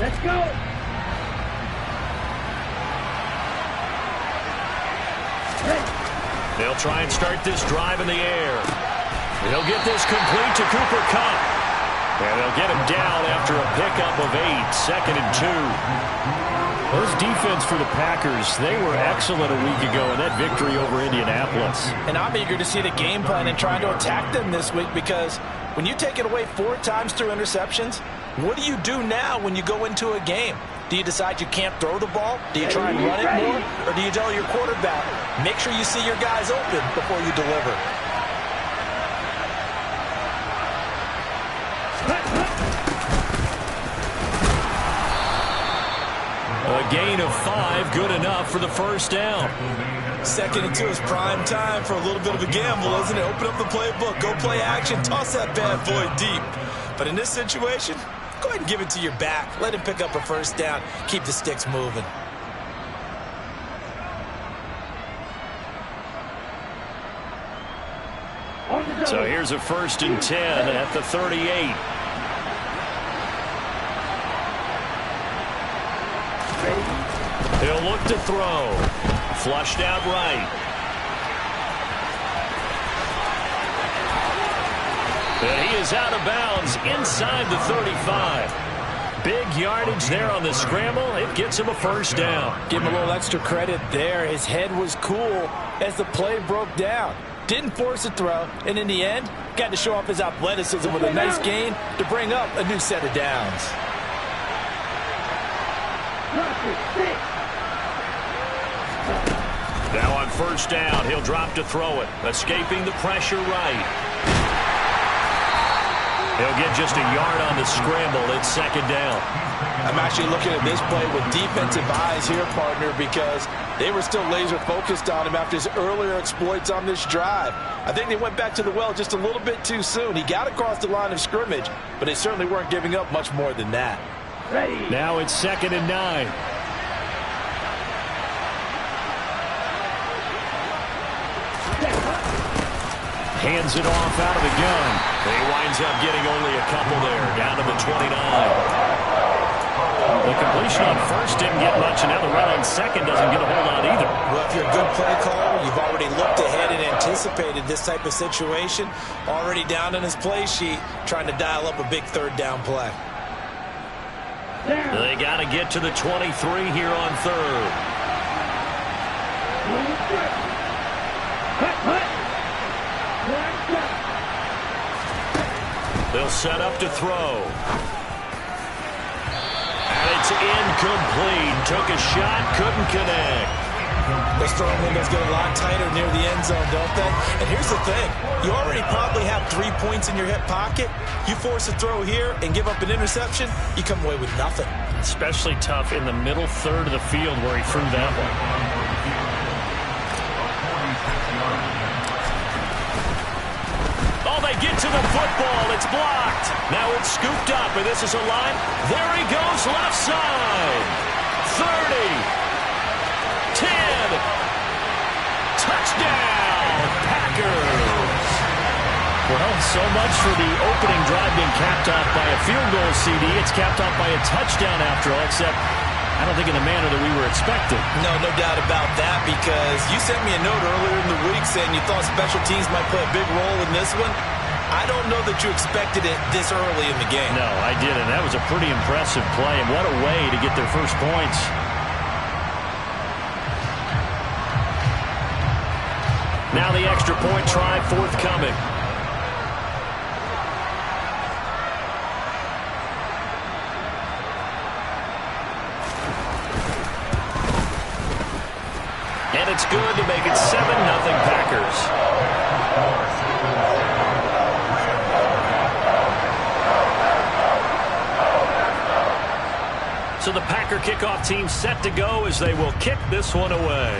Let's go. They'll try and start this drive in the air. They'll get this complete to Cooper Kupp. And they'll get him down after a pickup of 8, 2nd and 2. Those defense for the Packers, they were excellent a week ago in that victory over Indianapolis. And I'm eager to see the game plan and trying to attack them this week, because when you take it away 4 times through interceptions, what do you do now when you go into a game? Do you decide you can't throw the ball? Do you try and run it more? Or do you tell your quarterback, make sure you see your guys open before you deliver? A gain of 5, good enough for the first down. 2nd and 2 is prime time for a little bit of a gamble, isn't it? Open up the playbook, go play action, toss that bad boy deep. But in this situation, go ahead and give it to your back. Let him pick up a first down. Keep the sticks moving. So here's a 1st and 10 at the 38. He'll look to throw. Flushed out right. And he is out of bounds inside the 35. Big yardage there on the scramble. It gets him a first down. Give him a little extra credit there. His head was cool as the play broke down. Didn't force a throw, and in the end, got to show off his athleticism with a nice gain to bring up a new set of downs. Now on first down, he'll drop to throw it. Escaping the pressure right. He'll get just a yard on the scramble. It's 2nd down. I'm actually looking at this play with defensive eyes here, partner, because they were still laser focused on him after his earlier exploits on this drive. I think they went back to the well just a little bit too soon. He got across the line of scrimmage, but they certainly weren't giving up much more than that. Ready. Now it's 2nd and 9. Hands it off out of the gun. He winds up getting only a couple there, down to the 29. The completion on first didn't get much, and now the run on second doesn't get a whole lot either. Well, if you're a good play caller, you've already looked ahead and anticipated this type of situation. Already down in his play sheet, trying to dial up a big 3rd down play. They got to get to the 23 here on 3rd. They'll set up to throw. And it's incomplete. Took a shot, couldn't connect. Those throwing windows get a lot tighter near the end zone, don't they? And here's the thing. You already probably have 3 points in your hip pocket. You force a throw here and give up an interception, you come away with nothing. Especially tough in the middle third of the field where he threw that one. Oh, they get to the football. It's blocked. Now it's scooped up, and this is a line. There he goes, left side. 30. 10. Touchdown, Packers. Well, so much for the opening drive being capped off by a field goal, CD. It's capped off by a touchdown after all, except I don't think in the manner that we were expecting. No doubt about that, because you sent me a note earlier in the week saying you thought special teams might play a big role in this one. I don't know that you expected it this early in the game. No, I didn't. That was a pretty impressive play, and what a way to get their first points. Now the extra point try forthcoming. And it's good to make it 7-0 Packers. So the Packer kickoff team set to go as they will kick this one away.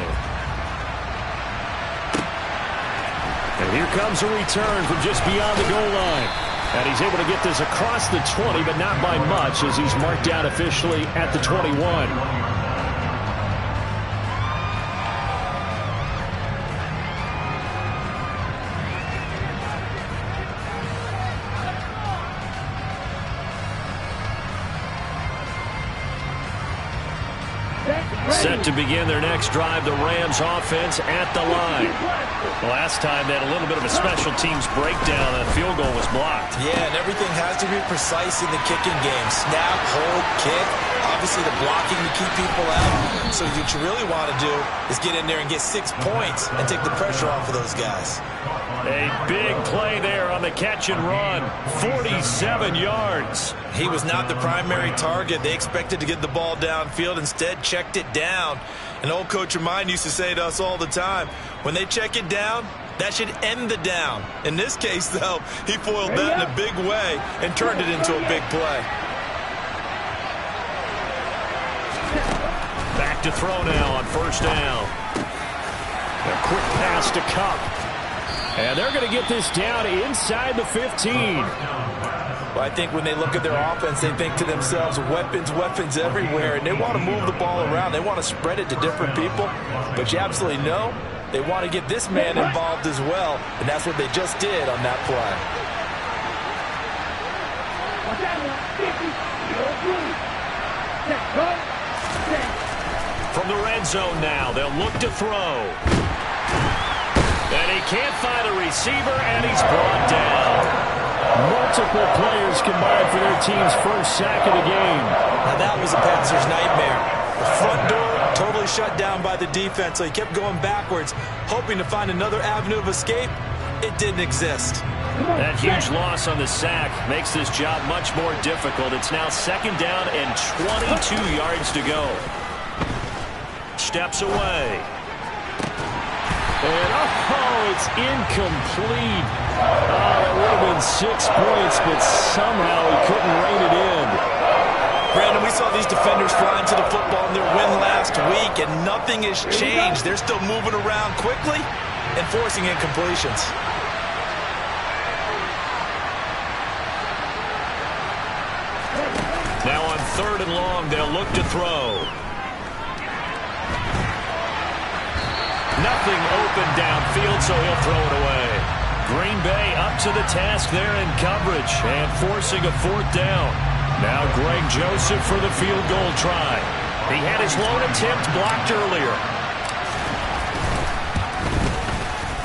And here comes a return from just beyond the goal line. And he's able to get this across the 20, but not by much, as he's marked down officially at the 21. Set to begin their next drive, the Rams offense at the line. Last time they had a little bit of a special teams breakdown. A field goal was blocked. Yeah, and everything has to be precise in the kicking game. Snap, hold, kick. Obviously the blocking to keep people out. So what you really want to do is get in there and get 6 points and take the pressure off of those guys. A big play there on the catch and run. 47 yards. He was not the primary target. They expected to get the ball downfield. Instead, checked it down. An old coach of mine used to say to us all the time, when they check it down, that should end the down. In this case, though, he foiled that in a big way and turned it into a big play. Back to throw now on first down. A quick pass to Cup. And they're going to get this down inside the 15. Well, I think when they look at their offense, they think to themselves, weapons, weapons everywhere, and they want to move the ball around. They want to spread it to different people. But you absolutely know they want to get this man involved as well, and that's what they just did on that play. From the red zone now, they'll look to throw. And he can't find a receiver, and he's brought down. Multiple players combined for their team's first sack of the game. Now that was a passer's nightmare. The front door totally shut down by the defense, so he kept going backwards, hoping to find another avenue of escape. It didn't exist. That huge loss on the sack makes this job much more difficult. It's now second down and 22 yards to go. Steps away. And, oh, it's incomplete. Oh, that would have been 6 points, but somehow he couldn't rein it in. Brandon, we saw these defenders fly into the football in their win last week, and nothing has changed. They're still moving around quickly and forcing incompletions. Now on third and long, they'll look to throw. Nothing open downfield, so he'll throw it away. Green Bay up to the task there in coverage and forcing a fourth down. Now Greg Joseph for the field goal try. He had his lone attempt blocked earlier.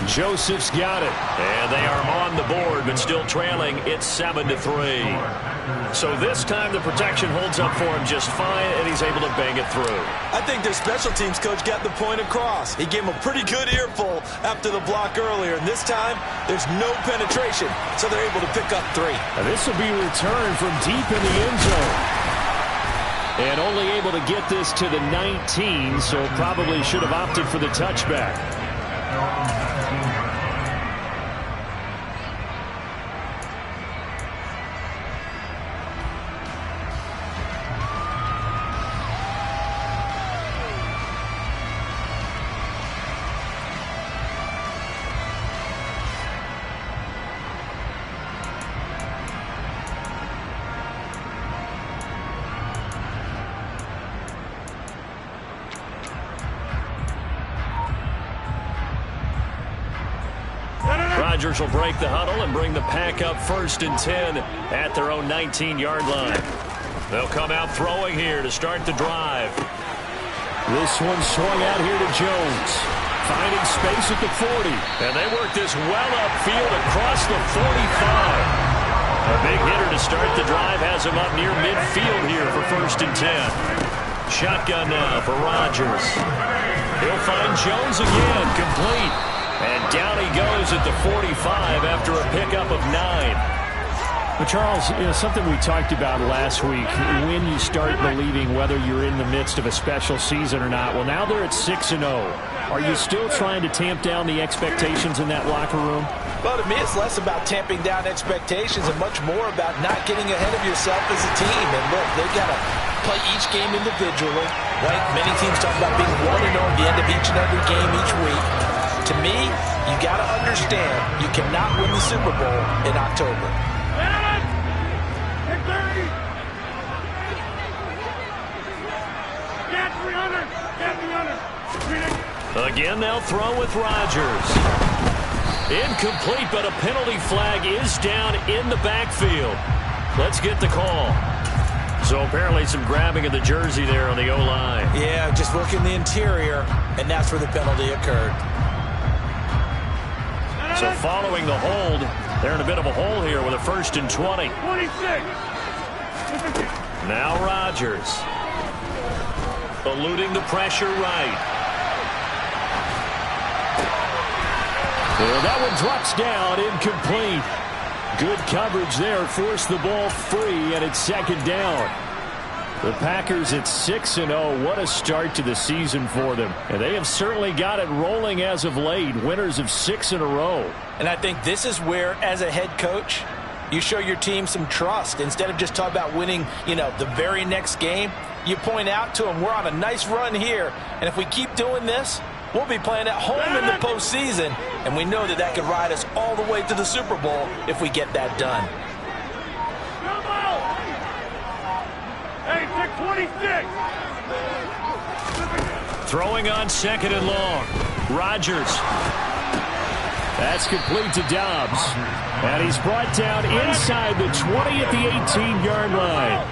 Joseph's got it, and they are on the board, but still trailing. It's 7-3. So this time the protection holds up for him just fine, and he's able to bang it through. I think their special teams coach got the point across. He gave him a pretty good earful after the block earlier, and this time there's no penetration, so they're able to pick up 3. Now this will be returned from deep in the end zone. And only able to get this to the 19, so probably should have opted for the touchback. Rodgers will break the huddle and bring the pack up 1st and 10 at their own 19-yard line. They'll come out throwing here to start the drive. This one swung out here to Jones. Finding space at the 40. And they work this well upfield across the 45. A big hitter to start the drive has him up near midfield here for 1st and 10. Shotgun now for Rodgers. He'll find Jones again, complete. And down he goes at the 45 after a pickup of 9. But Charles, something we talked about last week, when you start believing whether you're in the midst of a special season or not. Well, now they're at 6-0. Are you still trying to tamp down the expectations in that locker room? Well, to me, it's less about tamping down expectations and much more about not getting ahead of yourself as a team. And look, they've got to play each game individually, right? Many teams talk about being 1-0 at the end of each and every game each week. To me, you got to understand you cannot win the Super Bowl in October. Again, they'll throw with Rodgers. Incomplete, but a penalty flag is down in the backfield. Let's get the call. So apparently some grabbing of the jersey there on the O-line. Yeah, just working the interior, and that's where the penalty occurred. So following the hold, they're in a bit of a hole here with a 1st and 20. 26. Now Rodgers. Eluding the pressure right. Well, that one drops down, incomplete. Good coverage there, forced the ball free, and it's 2nd down. The Packers at 6-0. What a start to the season for them. And they have certainly got it rolling as of late. Winners of 6 in a row. And I think this is where, as a head coach, you show your team some trust. Instead of just talking about winning, the very next game, you point out to them, we're on a nice run here. And if we keep doing this, we'll be playing at home in the postseason. And we know that that could ride us all the way to the Super Bowl if we get that done. Hey, 626. Throwing on 2nd and long. Rodgers. That's complete to Dobbs. And he's brought down inside the 20 at the 18-yard line.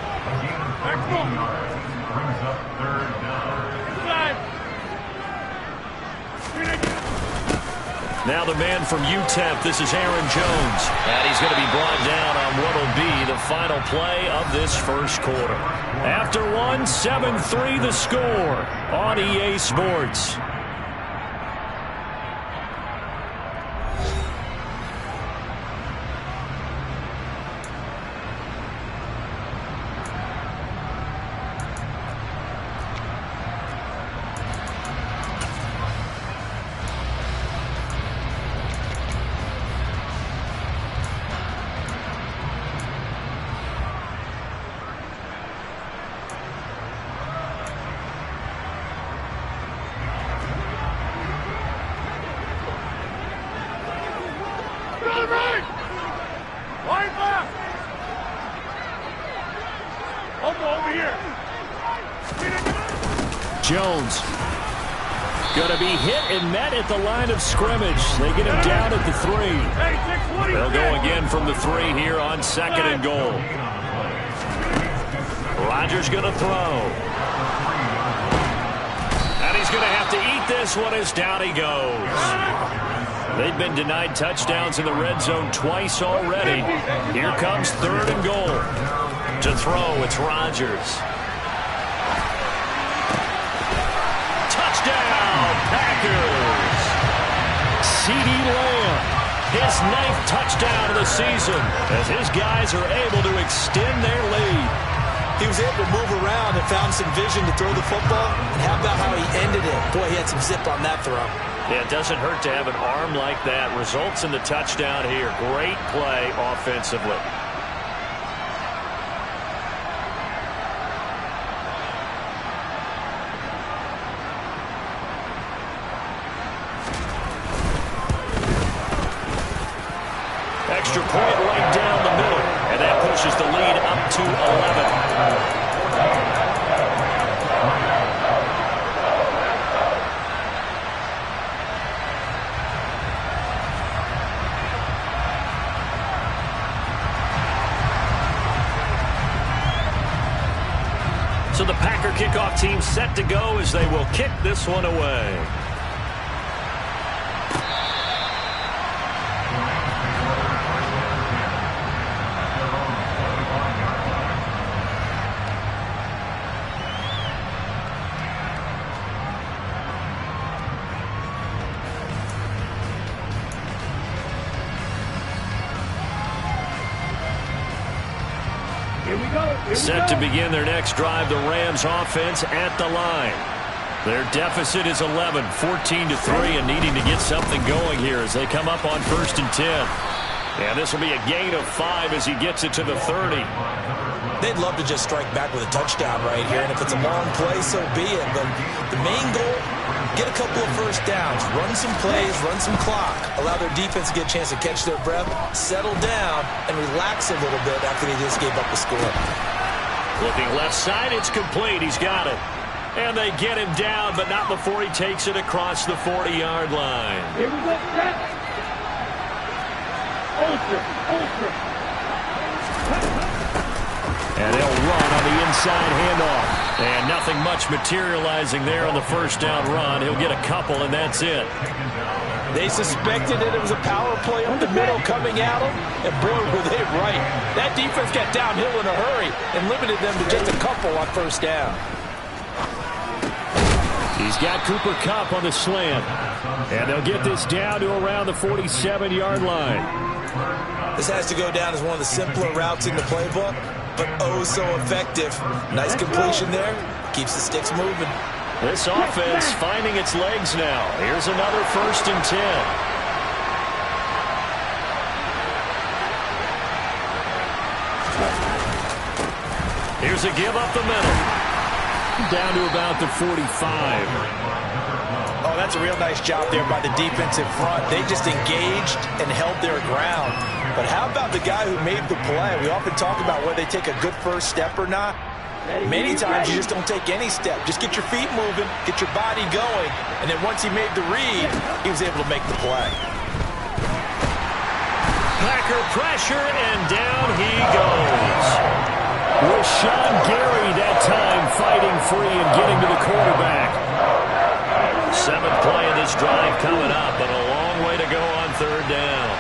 Now the man from UTEP, this is Aaron Jones. And he's going to be brought down on what will be the final play of this first quarter. After one, 7-3 the score on EA Sports. Jones going to be hit and met at the line of scrimmage. They get him down at the 3. They'll go again from the 3 here on 2nd and goal. Rodgers going to throw. And he's going to have to eat this one as down he goes. They've been denied touchdowns in the red zone twice already. Here comes 3rd and goal. To throw, it's Rodgers. Touchdown, Packers! CeeDee Lamb, His 9th touchdown of the season as his guys are able to extend their lead. He was able to move around and found some vision to throw the football. And how about how he ended it? Boy, he had some zip on that throw. Yeah, it doesn't hurt to have an arm like that. Results in the touchdown here. Great play offensively. Extra point right down the middle, and that pushes the lead up to 11. So the Packer kickoff team set to go as they will kick this one away. Set to begin their next drive, the Rams offense at the line. Their deficit is 11, 14-3, and needing to get something going here as they come up on 1st and 10. And this will be a gain of 5 as he gets it to the 30. They'd love to just strike back with a touchdown right here, and if it's a long play, so be it. But the main goal, get a couple of first downs, run some plays, run some clock, allow their defense to get a chance to catch their breath, settle down, and relax a little bit after they just gave up the score. Looking left side, it's complete. He's got it. And they get him down, but not before he takes it across the 40-yard line. Here we go, set. Ultra. And they'll run on the inside handoff. And nothing much materializing there on the first down run. He'll get a couple, and that's it. They suspected that it was a power play up the middle coming at them, and boy, were they right. That defense got downhill in a hurry and limited them to just a couple on first down. He's got Cooper Kupp on the slant. And they'll get this down to around the 47-yard line. This has to go down as one of the simpler routes in the playbook, but oh so effective. Nice completion there. Keeps the sticks moving. This offense finding its legs now. Here's another 1st and 10. Here's a give up the middle. Down to about the 45. Oh, that's a real nice job there by the defense in front. They just engaged and held their ground. But how about the guy who made the play? We often talk about whether they take a good first step or not. Many times you just don't take any step. Just get your feet moving, get your body going, and then once he made the read, he was able to make the play. Packer pressure, and down he goes. Rashawn Gary that time fighting free and getting to the quarterback. 7th play of this drive coming up, but a long way to go on 3rd down.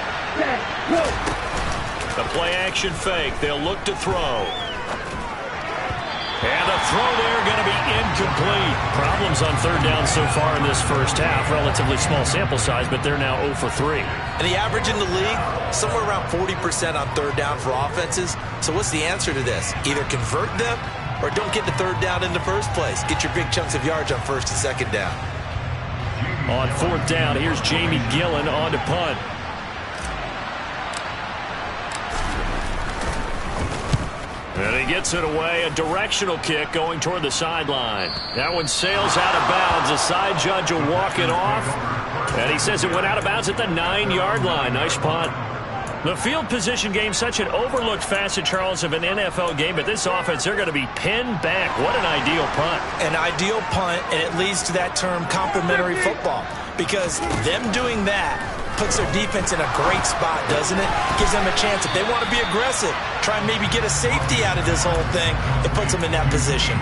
The play action fake. They'll look to throw. And the throw there going to be incomplete. Problems on 3rd down so far in this first half. Relatively small sample size, but they're now 0 for 3. And the average in the league, somewhere around 40% on 3rd down for offenses. So what's the answer to this? Either convert them or don't get the 3rd down in the first place. Get your big chunks of yards on 1st and 2nd down. On 4th down, here's Jamie Gillen on to punt. And he gets it away. A directional kick going toward the sideline. That one sails out of bounds. The side judge will walk it off. And he says it went out of bounds at the 9-yard line. Nice punt. The field position game, such an overlooked facet, Charles, of an NFL game. But this offense, they're going to be pinned back. What an ideal punt. An ideal punt, and it leads to that term complementary football. Because them doing that puts their defense in a great spot, doesn't it? Gives them a chance. If they want to be aggressive, try and maybe get a safety out of this whole thing, it puts them in that position.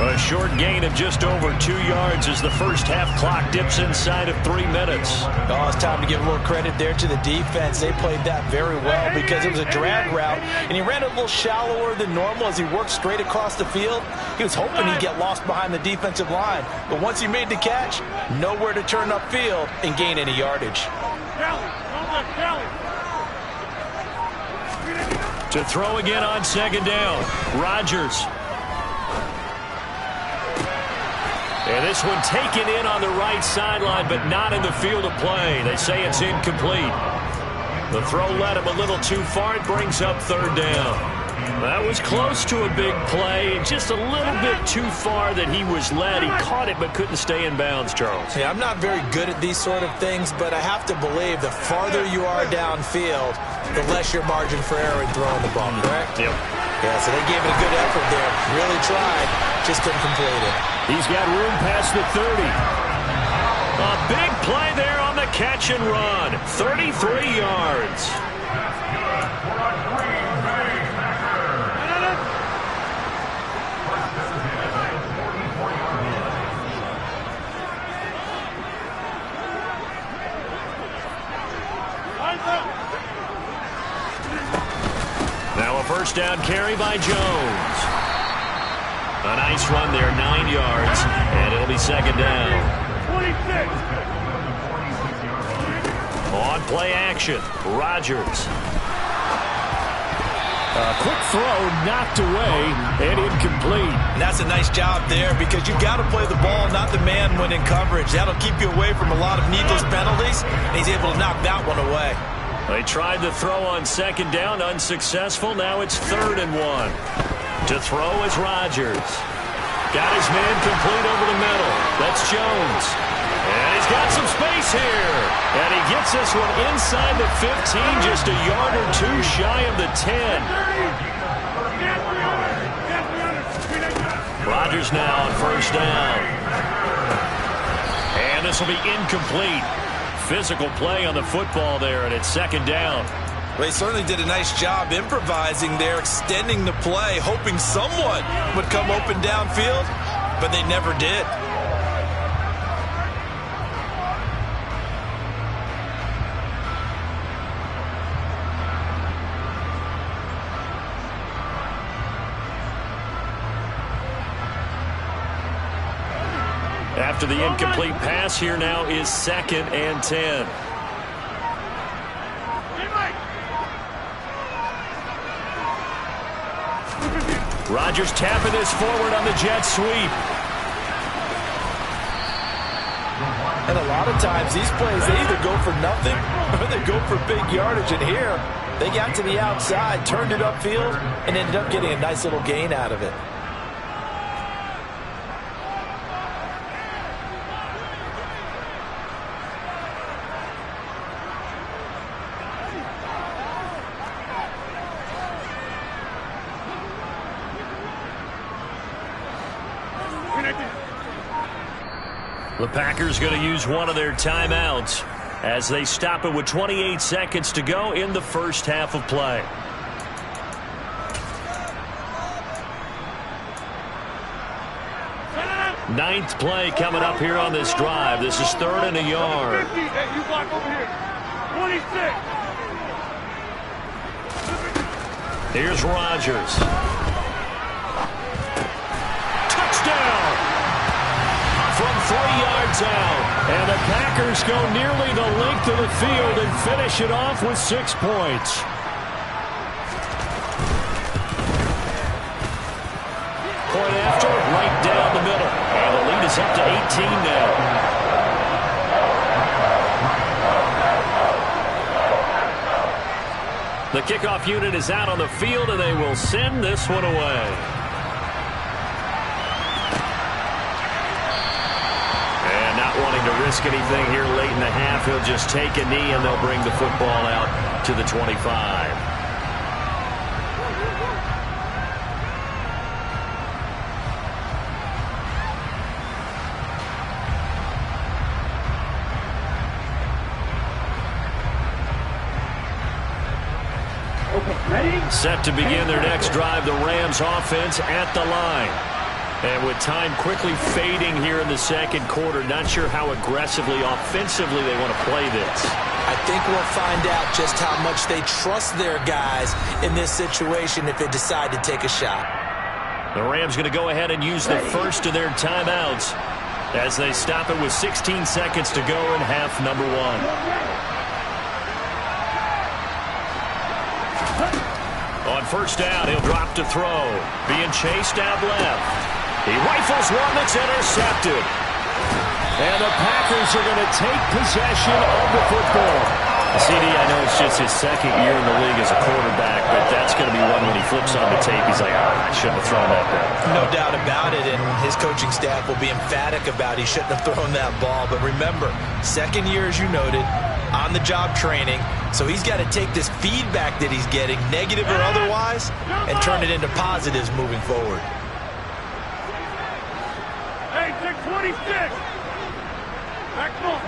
A short gain of just over 2 yards as the first half clock dips inside of 3 minutes. Oh, it's time to give a little credit there to the defense. They played that very well because it was a drag route, and he ran it a little shallower than normal as he worked straight across the field. He was hoping he'd get lost behind the defensive line, but once he made the catch, nowhere to turn upfield and gain any yardage. To throw again on 2nd down, Rodgers. And this one taken in on the right sideline, but not in the field of play. They say it's incomplete. The throw led him a little too far. It brings up 3rd down. That was close to a big play. Just a little bit too far that he was led. He caught it but couldn't stay in bounds, Charles. Yeah, I'm not very good at these sort of things, but I have to believe the farther you are downfield, the less your margin for error in throwing the ball, correct? Yep. Yeah, so they gave it a good effort there. Really tried. Just couldn't complete it. He's got room past the 30. A big play there on the catch and run. 33 yards. Now a first down carry by Jones. A nice run there, 9 yards, and it'll be 2nd down. 26. On play action, Rodgers. A quick throw knocked away and incomplete. And that's a nice job there because you've got to play the ball, not the man when in coverage. That'll keep you away from a lot of needless penalties, and he's able to knock that one away. They tried to throw on 2nd down, unsuccessful. Now it's 3rd and 1. To throw is Rodgers. Got his man complete over the middle. That's Jones. And he's got some space here. And he gets this one inside the 15, just a yard or two shy of the 10. Rodgers now on 1st down. And this will be incomplete. Physical play on the football there, and it's 2nd down. Well, he certainly did a nice job improvising there, extending the play, hoping someone would come open downfield, but they never did. After the incomplete pass, here now is 2nd and 10. Rodgers tapping this forward on the jet sweep. And a lot of times these plays, they either go for nothing or they go for big yardage. And here, they got to the outside, turned it upfield, and ended up getting a nice little gain out of it. The Packers going to use one of their timeouts as they stop it with 28 seconds to go in the first half of play. Ninth play coming up here on this drive. This is 3rd and a yard. Hey, you block over here. 26. Here's Rodgers. Touchdown! From 3 yards out. And the Packers go nearly the length of the field and finish it off with 6 points. Point after, right down the middle. And the lead is up to 18 now. The kickoff unit is out on the field, and they will send this one away. And not wanting to risk anything here late in the half, he'll just take a knee, and they'll bring the football out to the 25. Set to begin their next drive, the Rams offense at the line. And with time quickly fading here in the second quarter, not sure how aggressively, offensively they want to play this. I think we'll find out just how much they trust their guys in this situation if they decide to take a shot. The Rams going to go ahead and use the first of their timeouts as they stop it with 16 seconds to go in half number 1. On first down, he'll drop to throw. Being chased out left. He rifles one that's intercepted. And the Packers are going to take possession of the football. CD, I know it's just his second year in the league as a quarterback, but that's going to be one when he flips on the tape. He's like, I shouldn't have thrown that ball. No doubt about it, and his coaching staff will be emphatic about he shouldn't have thrown that ball. But remember, second year, as you noted, on-the-job training, so he's got to take this feedback that he's getting, negative or otherwise, and turn it into positives moving forward. Hey, 626. Back ball.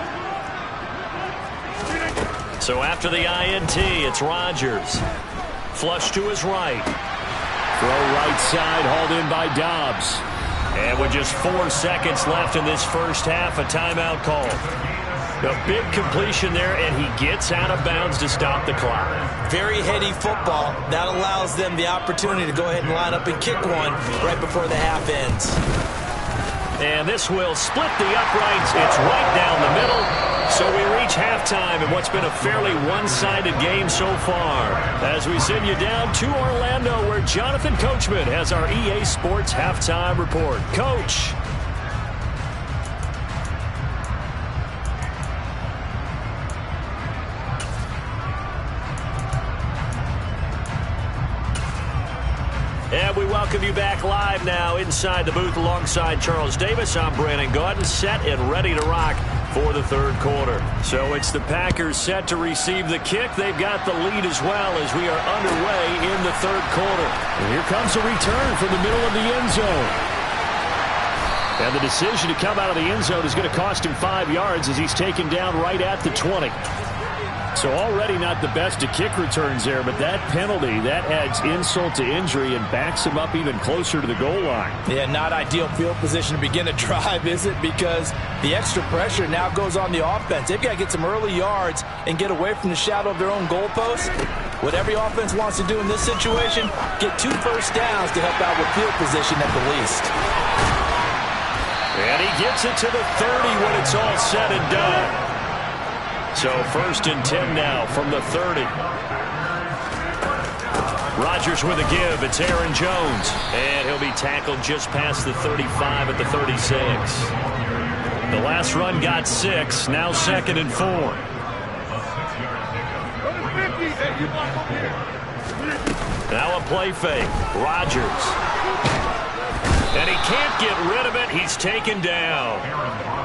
So after the INT, it's Rodgers. Flush to his right. Throw right side, hauled in by Dobbs. And with just 4 seconds left in this first half, a timeout call. A big completion there, and he gets out of bounds to stop the clock. Very heady football. That allows them the opportunity to go ahead and line up and kick one right before the half ends. And this will split the uprights. It's right down the middle. So we reach halftime in what's been a fairly one-sided game so far. As we send you down to Orlando, where Jonathan Coachman has our EA Sports halftime report. Coach. And we welcome you back live now inside the booth alongside Charles Davis. I'm Brandon Gaudin, set and ready to rock for the third quarter. So it's the Packers set to receive the kick. They've got the lead as well as we are underway in the third quarter. And here comes a return from the middle of the end zone. And the decision to come out of the end zone is going to cost him 5 yards as he's taken down right at the 20. So already not the best of kick returns there, but that penalty, that adds insult to injury and backs him up even closer to the goal line. Yeah, not ideal field position to begin a drive, is it? Because the extra pressure now goes on the offense. They've got to get some early yards and get away from the shadow of their own goalpost. What every offense wants to do in this situation, get 2 first downs to help out with field position at the least. And he gets it to the 30 when it's all said and done. So 1st and 10 now from the 30. Rodgers with a give. It's Aaron Jones. And he'll be tackled just past the 35 at the 36. The last run got 6. Now 2nd and 4. Now a play fake. Rodgers. And he can't get rid of it. He's taken down.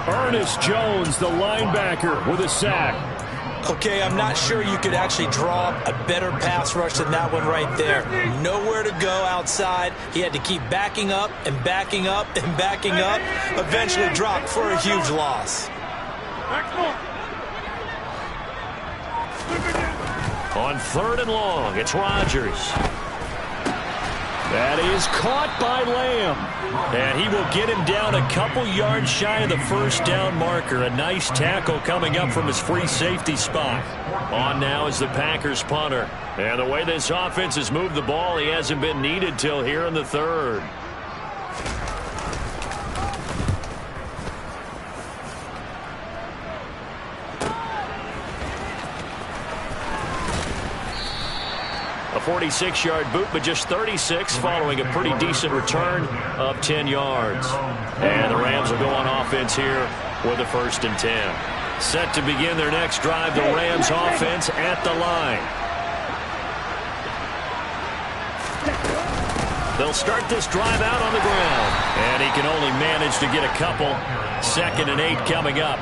Ernest Jones, the linebacker, with a sack. Okay, I'm not sure you could actually draw a better pass rush than that one right there. Nowhere to go outside. He had to keep backing up and backing up and backing up. Eventually dropped for a huge loss. On 3rd and long, it's Rodgers. That is caught by Lamb. And he will get him down a couple yards shy of the first down marker. A nice tackle coming up from his free safety spot. On now is the Packers punter. And the way this offense has moved the ball, he hasn't been needed till here in the 3rd. A 46-yard boot, but just 36 following a pretty decent return of 10 yards. And the Rams will go on offense here with a 1st and 10. Set to begin their next drive, the Rams offense at the line. They'll start this drive out on the ground. And he can only manage to get a couple. 2nd and 8 coming up.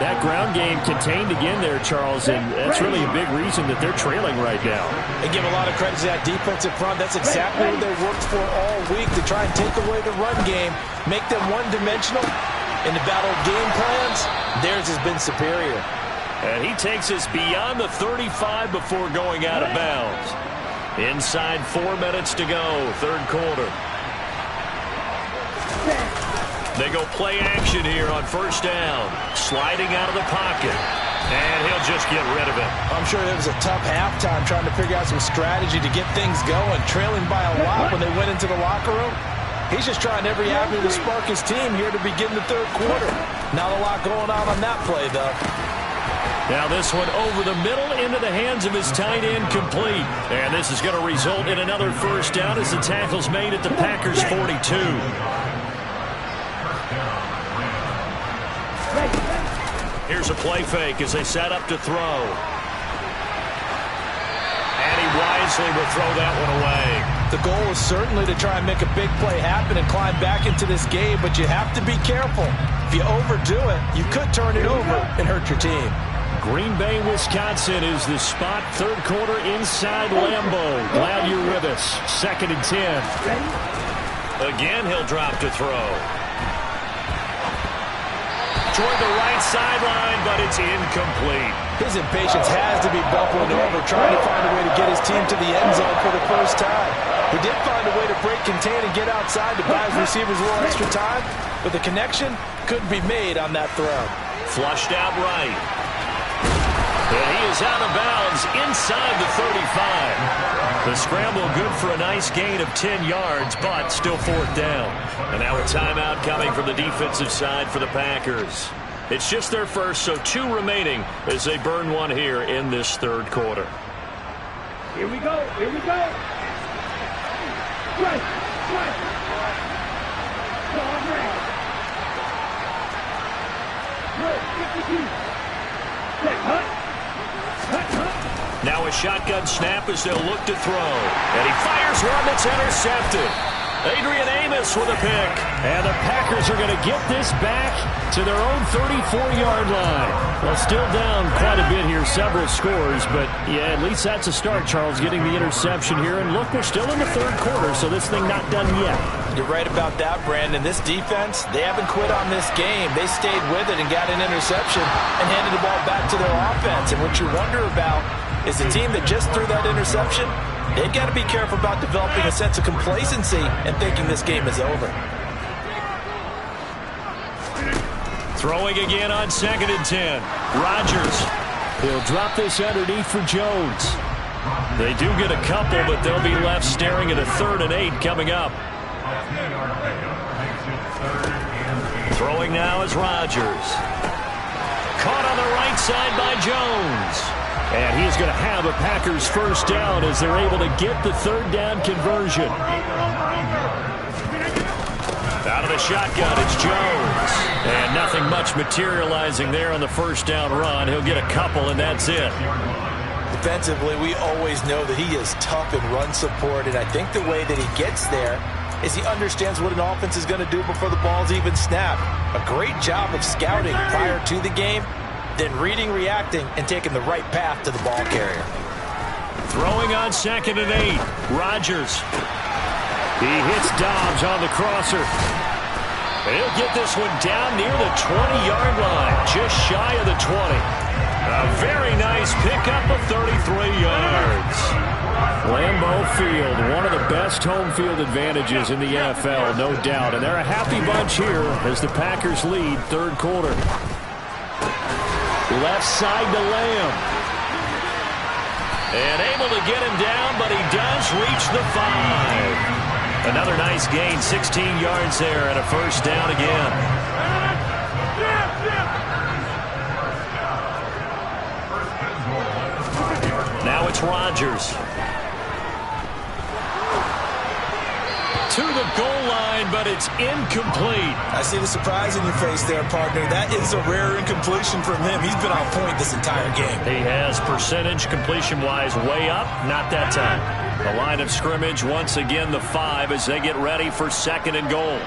That ground game contained again there, Charles, and that's really a big reason that they're trailing right now. They give a lot of credit to that defensive front. That's exactly what they worked for all week, to try and take away the run game, make them one-dimensional. In the battle of game plans, theirs has been superior. And he takes us beyond the 35 before going out of bounds. Inside 4 minutes to go, 3rd quarter. They go play action here on 1st down. Sliding out of the pocket. And he'll just get rid of it. I'm sure it was a tough halftime trying to figure out some strategy to get things going. Trailing by a lot when they went into the locker room. He's just trying every avenue to spark his team here to begin the 3rd quarter. Not a lot going on that play, though. Now this one over the middle into the hands of his tight end, complete. And this is going to result in another 1st down as the tackle's made at the Packers' 42. Here's a play fake as they set up to throw. And he wisely will throw that one away. The goal is certainly to try and make a big play happen and climb back into this game, but you have to be careful. If you overdo it, you could turn it over and hurt your team. Green Bay, Wisconsin is the spot. 3rd quarter inside Lambeau. Glad you're with us. 2nd and 10. Again, he'll drop to throw. Toward the right sideline, but it's incomplete. His impatience has to be bubbling over, trying to find a way to get his team to the end zone for the first time. He did find a way to break contain and get outside to buy his receivers a little extra time, but the connection couldn't be made on that throw. Flushed out right. And he is out of bounds inside the 35. The scramble good for a nice gain of 10 yards, but still 4th down. And now a timeout coming from the defensive side for the Packers. It's just their first, so 2 remaining as they burn one here in this 3rd quarter. Here we go. Here we go. Right. Now a shotgun snap as they'll look to throw. And he fires one that's intercepted. Adrian Amos with a pick. And the Packers are going to get this back to their own 34-yard line. Well, still down quite a bit here, several scores, but yeah, at least that's a start, Charles, getting the interception here. And look, we're still in the third quarter, so this thing not done yet. You're right about that, Brandon. This defense, they haven't quit on this game. They stayed with it and got an interception and handed the ball back to their offense. And what you wonder about is the team that just threw that interception, they've got to be careful about developing a sense of complacency and thinking this game is over. Throwing again on 2nd and 10. Rodgers. He'll drop this underneath for Jones. They do get a couple, but they'll be left staring at a 3rd and 8 coming up. Throwing now is Rodgers. Caught on the right side by Jones. And he's going to have a Packers first down as they're able to get the 3rd down conversion. Out of the shotgun, it's Jones. And nothing much materializing there on the first down run. He'll get a couple, and that's it. Defensively, we always know that he is tough in run support, and I think the way that he gets there is he understands what an offense is going to do before the ball's even snapped. A great job of scouting prior to the game, then reading, reacting, and taking the right path to the ball carrier. Throwing on 2nd and 8. Rodgers. He hits Dobbs on the crosser. He'll get this one down near the 20-yard line, just shy of the 20. A very nice pickup of 33 yards. Lambeau Field, one of the best home field advantages in the NFL, no doubt. And they're a happy bunch here as the Packers lead 3rd quarter. Left side to Lamb. And able to get him down, but he does reach the 5. Another nice gain, 16 yards there, and a first down again. Now it's Rodgers. To the goal line, but it's incomplete. I see the surprise in your face there, partner. That is a rare incompletion from him. He's been on point this entire game. He has percentage completion-wise way up, not that time. The line of scrimmage, once again, the 5 as they get ready for 2nd and goal.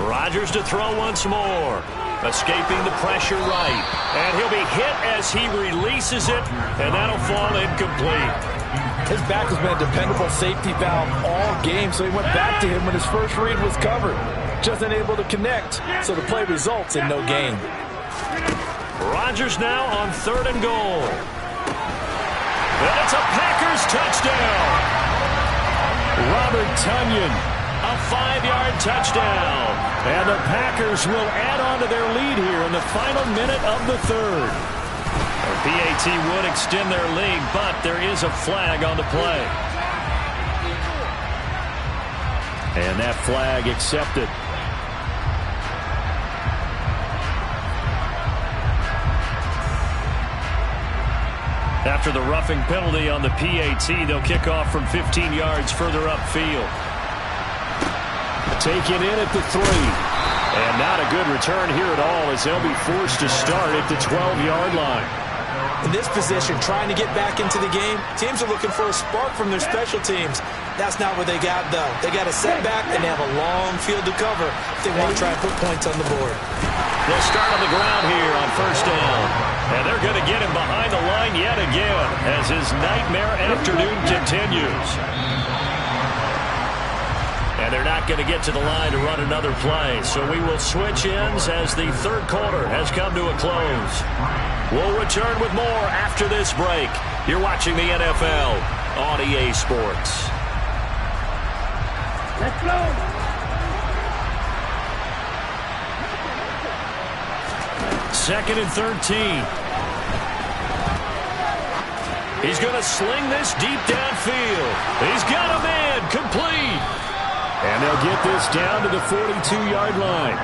Rodgers to throw once more. Escaping the pressure right. And he'll be hit as he releases it, and that'll fall incomplete. His back has been a dependable safety valve all game, so he went back to him when his first read was covered. Just unable to connect, so the play results in no gain. Rodgers now on 3rd and goal. And it's a Packers touchdown. Robert Tonyan. A 5-yard touchdown. And the Packers will add on to their lead here in the final minute of the 3rd. The PAT would extend their lead, but there is a flag on the play. And that flag accepted. After the roughing penalty on the PAT, they'll kick off from 15 yards further upfield. Taken in at the 3. And not a good return here at all as they'll be forced to start at the 12-yard line. In this position, trying to get back into the game, teams are looking for a spark from their special teams. That's not what they got, though. They got a setback, and they have a long field to cover if they want to try and put points on the board. They'll start on the ground here on first down. And they're going to get him behind the line yet again as his nightmare afternoon continues. And they're not going to get to the line to run another play. So we will switch ends as the 3rd quarter has come to a close. We'll return with more after this break. You're watching the NFL on EA Sports. Let's go. Second and 13. He's going to sling this deep downfield. He's got a man complete. And they'll get this down to the 42-yard line.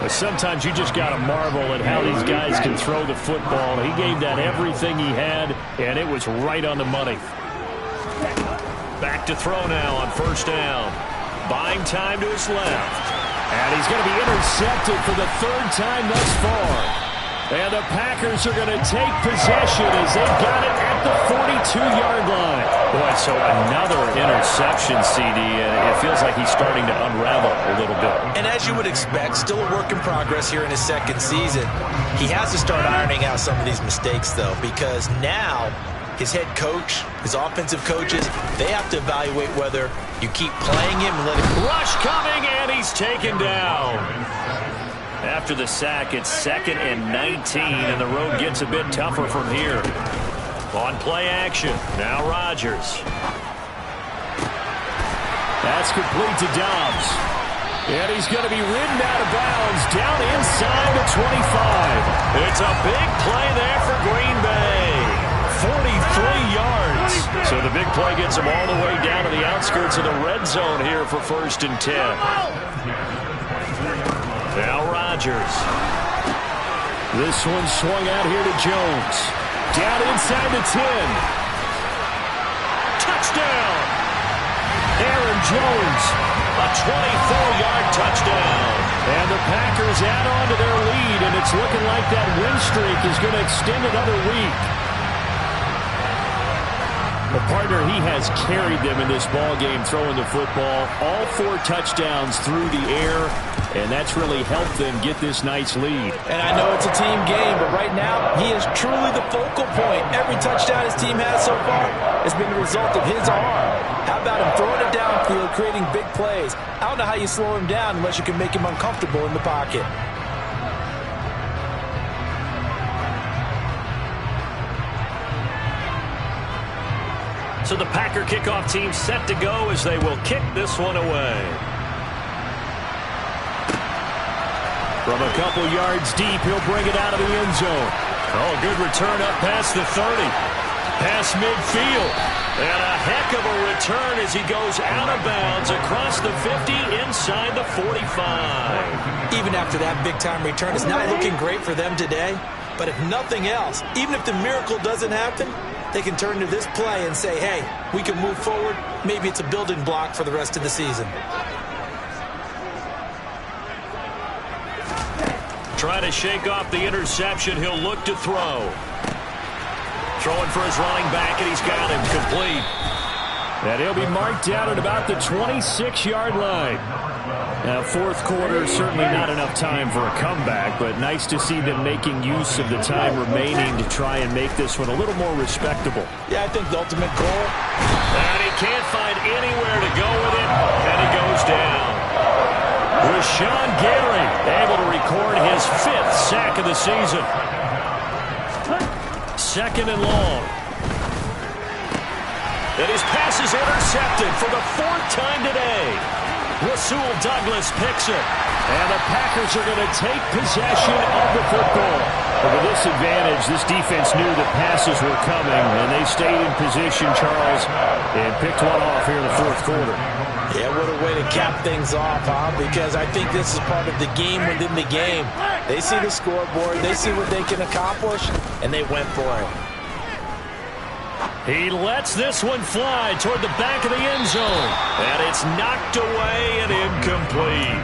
But sometimes you just got to marvel at how these guys can throw the football. He gave that everything he had, and it was right on the money. Back to throw now on first down. Buying time to his left. And he's going to be intercepted for the 3rd time thus far. And the Packers are going to take possession as they've got it at the 42-yard line. Boy, so another interception, CD, and it feels like he's starting to unravel a little bit. And as you would expect, still a work in progress here in his second season. He has to start ironing out some of these mistakes, though, because now his head coach, his offensive coaches, they have to evaluate whether you keep playing him and let him... Rush coming, and he's taken down. After the sack, it's 2nd and 19, and the road gets a bit tougher from here. On play action, now Rodgers. That's complete to Dobbs. And he's going to be ridden out of bounds down inside the 25. It's a big play there for Green Bay. 43 yards. So the big play gets him all the way down to the outskirts of the red zone here for 1st and 10. Now Rodgers. This one swung out here to Jones. Down inside the 10. Touchdown. Aaron Jones. A 24-yard touchdown. And the Packers add on to their lead, and it's looking like that win streak is going to extend another week. The partner, he has carried them in this ball game throwing the football. All 4 touchdowns through the air, and that's really helped them get this nice lead. And I know it's a team game, but right now, he is truly the focal point. Every touchdown his team has so far has been the result of his arm. How about him throwing it downfield, creating big plays? I don't know how you slow him down unless you can make him uncomfortable in the pocket. So the Packer kickoff team set to go as they will kick this one away. From a couple yards deep, he'll bring it out of the end zone. Oh, good return up past the 30. Past midfield. And a heck of a return as he goes out of bounds across the 50 inside the 45. Even after that big-time return, it's not looking great for them today. But if nothing else, even if the miracle doesn't happen, they can turn to this play and say, hey, we can move forward. Maybe it's a building block for the rest of the season. Trying to shake off the interception. He'll look to throw. Throwing for his running back, and he's got him complete. And he'll be marked down at about the 26-yard line. Now, 4th quarter, certainly not enough time for a comeback, but nice to see them making use of the time remaining to try and make this one a little more respectable. Yeah, I think the ultimate goal. And he can't find anywhere to go with it, and he goes down. Rashawn Gary able to record his 5th sack of the season. 2nd and long. And his pass is intercepted for the 4th time today. Rasul Douglas picks it. And the Packers are going to take possession of the football. But with this advantage, this defense knew that passes were coming, and they stayed in position, Charles, and picked one off here in the 4th quarter. Yeah, what a way to cap things off, huh? Because I think this is part of the game within the game. They see the scoreboard, they see what they can accomplish, and they went for it. He lets this one fly toward the back of the end zone. And it's knocked away and incomplete.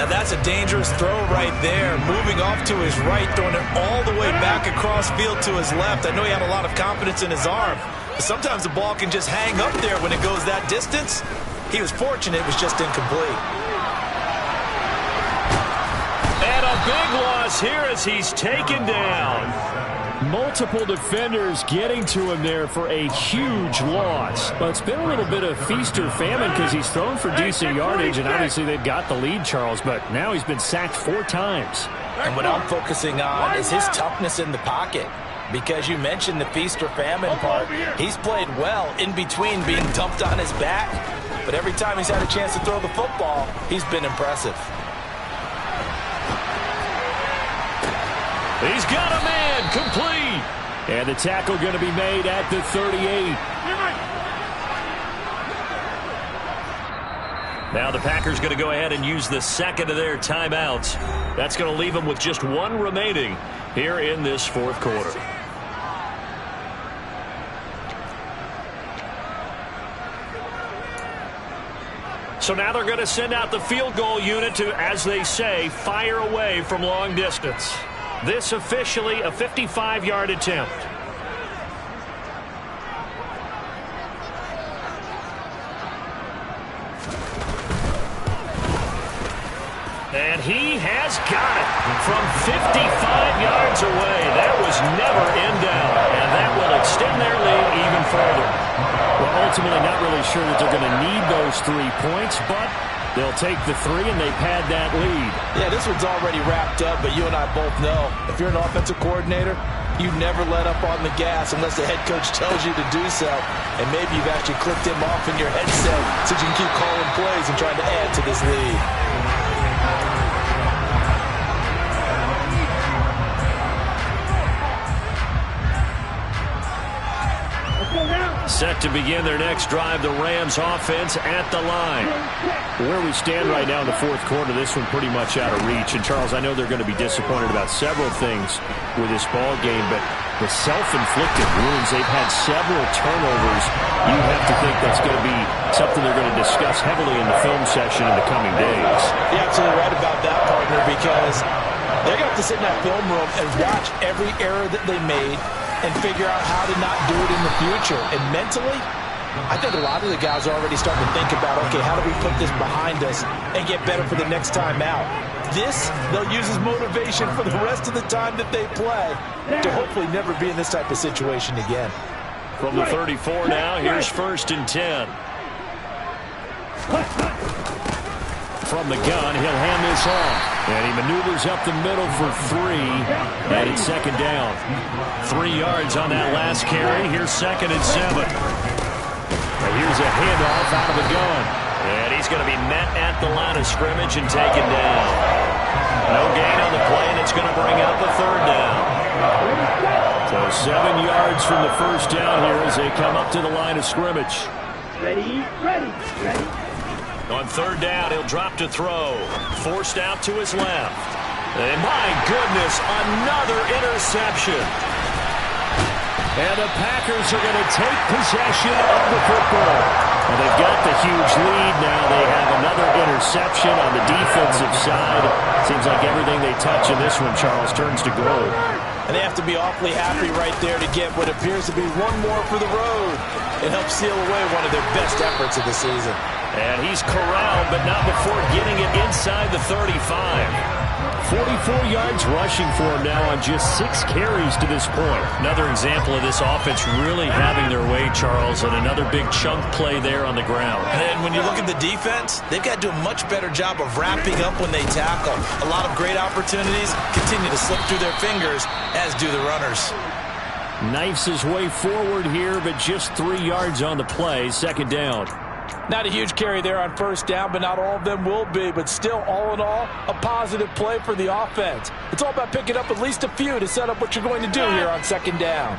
Now that's a dangerous throw right there. Moving off to his right, throwing it all the way back across field to his left. I know he had a lot of confidence in his arm. But sometimes the ball can just hang up there when it goes that distance. He was fortunate it was just incomplete. And a big loss here as he's taken down. Multiple defenders getting to him there for a huge loss. But it's been a little bit of feast or famine because he's thrown for decent yardage, and obviously they've got the lead, Charles, but now he's been sacked 4 times. And what I'm focusing on is his toughness in the pocket. Because you mentioned the feast or famine part. He's played well in between being dumped on his back. But every time he's had a chance to throw the football, he's been impressive. He's got a man complete. And the tackle going to be made at the 38. Now the Packers going to go ahead and use the 2nd of their timeouts. That's going to leave them with just 1 remaining here in this 4th quarter. So now they're going to send out the field goal unit to, as they say, fire away from long distance. This officially a 55-yard attempt. And he has got it from 55 yards away. That was never in doubt, and that will extend their lead even further. Well, ultimately not really sure that they're going to need those 3 points, but they'll take the 3 and they pad that lead. Yeah, this one's already wrapped up, but you and I both know if you're an offensive coordinator, you never let up on the gas unless the head coach tells you to do so. And maybe you've actually clicked him off in your headset so you can keep calling plays and trying to add to this lead. Set to begin their next drive, the Rams offense at the line. Where we stand right now in the fourth quarter, this one pretty much out of reach. And, Charles, I know they're going to be disappointed about several things with this ball game, but the self-inflicted wounds, they've had several turnovers. You have to think that's going to be something they're going to discuss heavily in the film session in the coming days. You're absolutely right about that, partner, because they're going to have to sit in that film room and watch every error that they made and figure out how to not do it in the future. And mentally, I think a lot of the guys are already starting to think about, okay, how do we put this behind us and get better for the next time out? This, they'll use as motivation for the rest of the time that they play to hopefully never be in this type of situation again. From the 34 now, here's 1st and 10. From the gun, he'll hand this off. And he maneuvers up the middle for 3. And it's 2nd down. 3 yards on that last carry. Here's 2nd and 7. And here's a handoff out of the gun. And he's going to be met at the line of scrimmage and taken down. No gain on the play, and it's going to bring up a 3rd down. So 7 yards from the 1st down here as they come up to the line of scrimmage. Ready, ready, ready. On 3rd down, he'll drop to throw. Forced out to his left. And my goodness, another interception. And the Packers are going to take possession of the football. And they've got the huge lead now. They have another interception on the defensive side. Seems like everything they touch in this one, Charles, turns to gold. And they have to be awfully happy right there to get what appears to be one more for the road and help seal away one of their best efforts of the season. And he's corralled, but not before getting it inside the 35. 44 yards rushing for him now on just 6 carries to this point. Another example of this offense really having their way, Charles, and another big chunk play there on the ground. And when you look at the defense, they've got to do a much better job of wrapping up when they tackle. A lot of great opportunities continue to slip through their fingers, as do the runners. Knifes his way forward here, but just 3 yards on the play. 2nd down. Not a huge carry there on 1st down, but not all of them will be. But still, all in all, a positive play for the offense. It's all about picking up at least a few to set up what you're going to do here on 2nd down.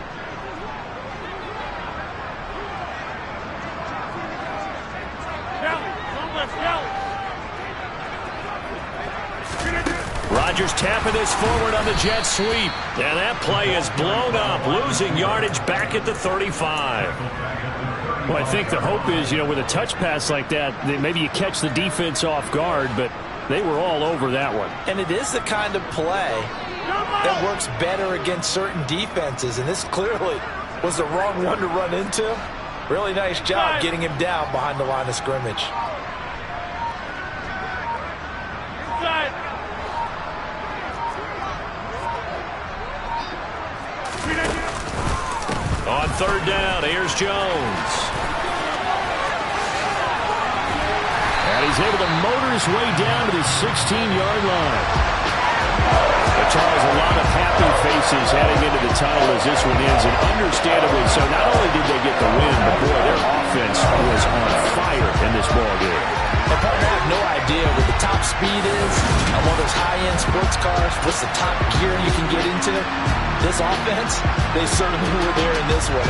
Rodgers tapping this forward on the jet sweep. And that play is blown up, losing yardage back at the 35. Well, I think the hope is, with a touch pass like that, that maybe you catch the defense off guard, but they were all over that one. And it is the kind of play that works better against certain defenses, and this clearly was the wrong one to run into. Really nice job getting him down behind the line of scrimmage. On 3rd down, here's Jones. And he's able to motor his way down to the 16-yard line. But Charles, a lot of happy faces heading into the tunnel as this one ends, and understandably so. Not only did they get the win, but boy, their offense was on fire in this ball game. And partner, I have no idea what the top speed is on one of those high-end sports cars. What's the top gear you can get into? This offense, they certainly were there in this one.